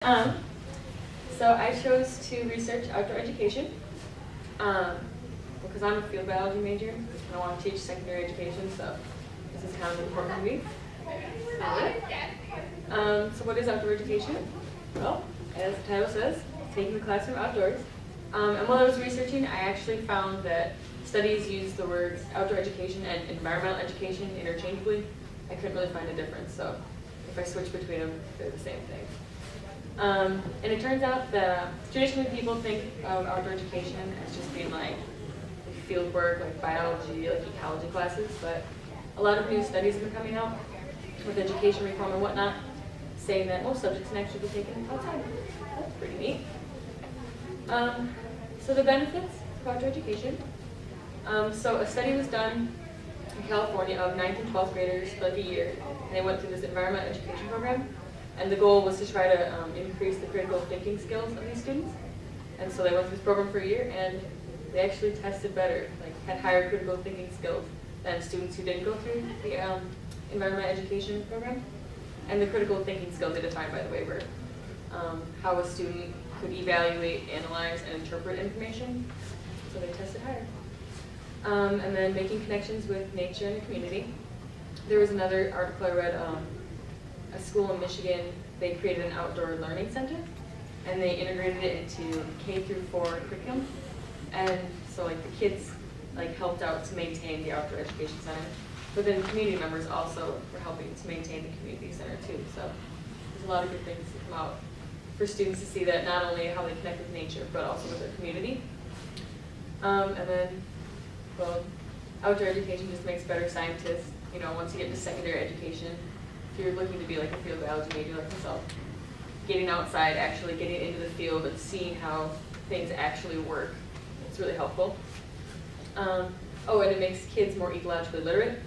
So I chose to research outdoor education because I'm a field biology major and I want to teach secondary education, so this is kind of important to me. So what is outdoor education? Well, as the title says, taking the classroom outdoors. And while I was researching, I actually found that studies use the words outdoor education and environmental education interchangeably. I couldn't really find a difference, so if I switch between them, they're the same thing. And it turns out that traditionally people think of outdoor education as just being like field work, like biology, like ecology classes, but a lot of new studies have been coming out with education reform and whatnot, saying that most subjects can actually be taken outside. That's pretty neat. So the benefits of outdoor education. So a study was done in California of 9th and 12th graders for like a year, and they went through this environmental education program. And the goal was to try to increase the critical thinking skills of these students. And so they went through this program for a year, and they actually tested better, like had higher critical thinking skills than students who didn't go through the environmental education program. And the critical thinking skills they defined, by the way, were how a student could evaluate, analyze, and interpret information. So they tested higher. And then making connections with nature and the community. There was another article I read. A school in Michigan, they created an outdoor learning center, and they integrated it into K through 4 curriculum. And so like the kids like helped out to maintain the outdoor education center, but then community members also were helping to maintain the community center too. So there's a lot of good things to come out for students to see that not only how they connect with nature, but also with their community. And then, well, outdoor education just makes better scientists. You know, once you get into secondary education, if you're looking to be like a field biology major like myself, getting outside, actually getting into the field and seeing how things actually work, it's really helpful. Oh, and it makes kids more ecologically literate,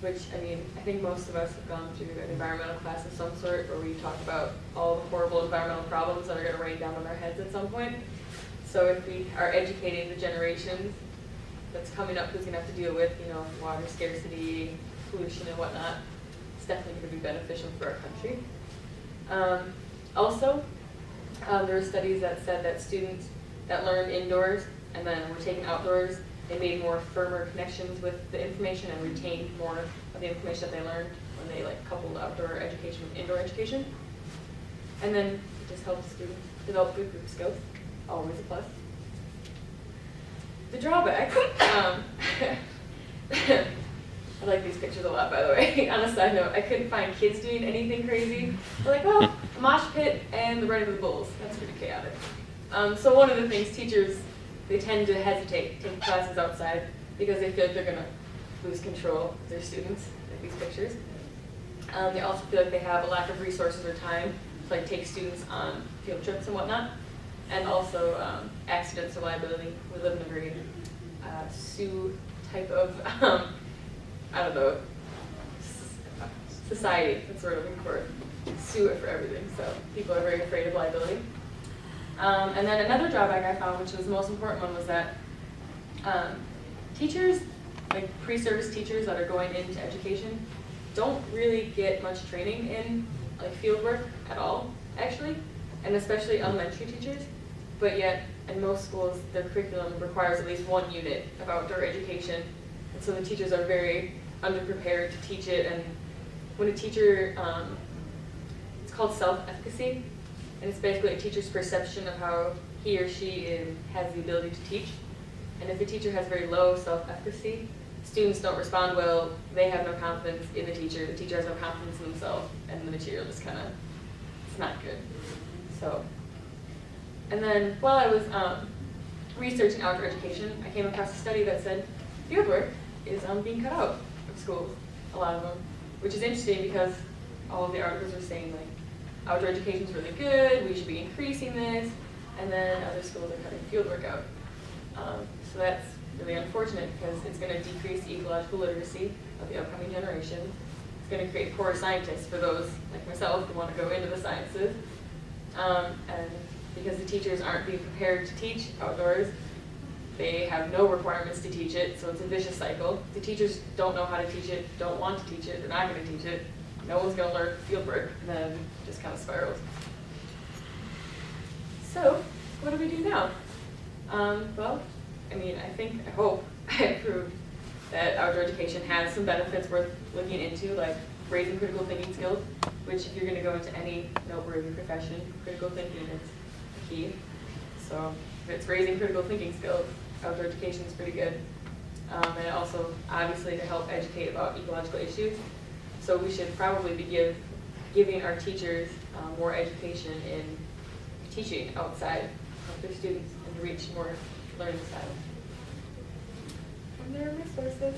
which, I mean, I think most of us have gone through an environmental class of some sort where we talk about all the horrible environmental problems that are going to rain down on our heads at some point. So if we are educating the generations that's coming up who's going to have to deal with, you know, water scarcity, pollution and whatnot, definitely going to be beneficial for our country. Also, there were studies that said that students that learned indoors and then were taken outdoors, they made more firmer connections with the information and retained more of the information that they learned when they like coupled outdoor education with indoor education. And then it just helps students develop good group skills, always a plus. The drawbacks. I like these pictures a lot, by the way. On a side note, I couldn't find kids doing anything crazy. They're like, well, a mosh pit and the running of the bulls. That's pretty chaotic. So one of the things, teachers, they tend to hesitate to take classes outside because they feel like they're going to lose control of their students, like these pictures. They also feel like they have a lack of resources or time to like take students on field trips and whatnot. And also accidents or liability. We live in a very Sioux type of I don't know, society, that's what we're looking for. Sue it for everything, so people are very afraid of liability. And then another drawback I found, which was the most important one, was that teachers, like pre-service teachers that are going into education, don't really get much training in like field work at all, actually, and especially elementary teachers. But yet, in most schools, their curriculum requires at least one unit of outdoor education, and so the teachers are very underprepared to teach it. And when a teacher, it's called self-efficacy, and it's basically a teacher's perception of how he or she has the ability to teach. And if a teacher has very low self-efficacy, students don't respond well, they have no confidence in the teacher has no confidence in themselves, and the material just kind of, it's not good. So, and then while I was researching outdoor education, I came across a study that said fieldwork is being cut out of schools, a lot of them, which is interesting because all of the articles are saying like outdoor education is really good, we should be increasing this, and then other schools are cutting fieldwork out. So that's really unfortunate because it's going to decrease ecological literacy of the upcoming generation. It's going to create poor scientists for those like myself who want to go into the sciences. And because the teachers aren't being prepared to teach outdoors, they have no requirements to teach it, so it's a vicious cycle. The teachers don't know how to teach it, don't want to teach it, they're not going to teach it. No one's going to learn field work, and then it just kind of spirals. So, what do we do now? Well, I hope I proved that outdoor education has some benefits worth looking into, like raising critical thinking skills, which if you're going to go into any noteworthy profession, critical thinking is key. So if it's raising critical thinking skills, outdoor education is pretty good. And also, obviously, to help educate about ecological issues. So we should probably be giving our teachers more education in teaching outside of their students and to reach more learning styles. And there are resources.